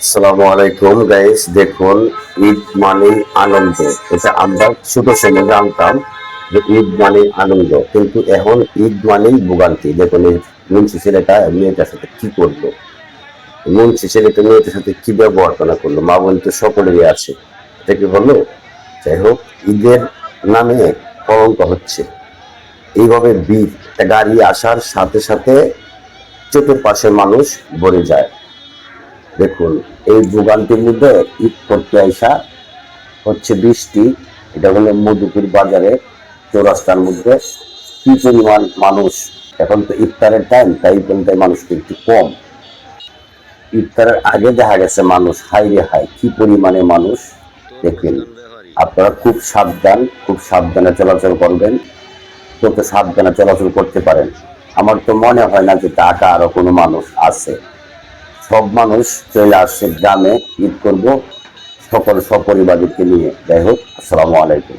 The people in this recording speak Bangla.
আসসালামু আলাইকুম গাইস, দেখুন, ঈদ মানে আনন্দ। এটা আমরা ছোট সময় জানতাম যে ঈদ মানে আনন্দ, কিন্তু এখন ঈদ মানেই ভোগান্তি। দেখুন, এই মুন্সি ছেলেটা মেয়েটার সাথে কি করলো, মুন্সি ছেলেটা মেয়েটার সাথে কি ব্যবহার না করলো, মা বোন তো সকলেরই আছে। এটা কি হলো? যাই হোক, ঈদের নামে কলঙ্ক হচ্ছে। এইভাবে একটা গাড়ি আসার সাথে সাথে চতুর্পাশে মানুষ ভরে যায়। দেখুন, এই ভোগান্তির মধ্যে ঈদ করতে আইসা হচ্ছে বৃষ্টি। এটা হলো মধুপুর বাজারে চৌরাস্তার মধ্যে কি পরিমাণ মানুষ। এখন তো ইফতারের টাইম, তাই বলতে মানুষ একটু কম। ইফতারের আগে দেখা গেছে মানুষ হাই রে হাই, কি পরিমাণে মানুষ। দেখেন, আপনারা খুব সাবধানে চলাচল করবেন, যত সাবধানে চলাচল করতে পারেন। আমার তো মনে হয় না যে ঢাকা আরো কোনো মানুষ আছে। সব মানুষ চলে আসছে গ্রামে ঈদ করব সকল সপরিবারকে নিয়ে। যাই হোক, আসসালামু আলাইকুম।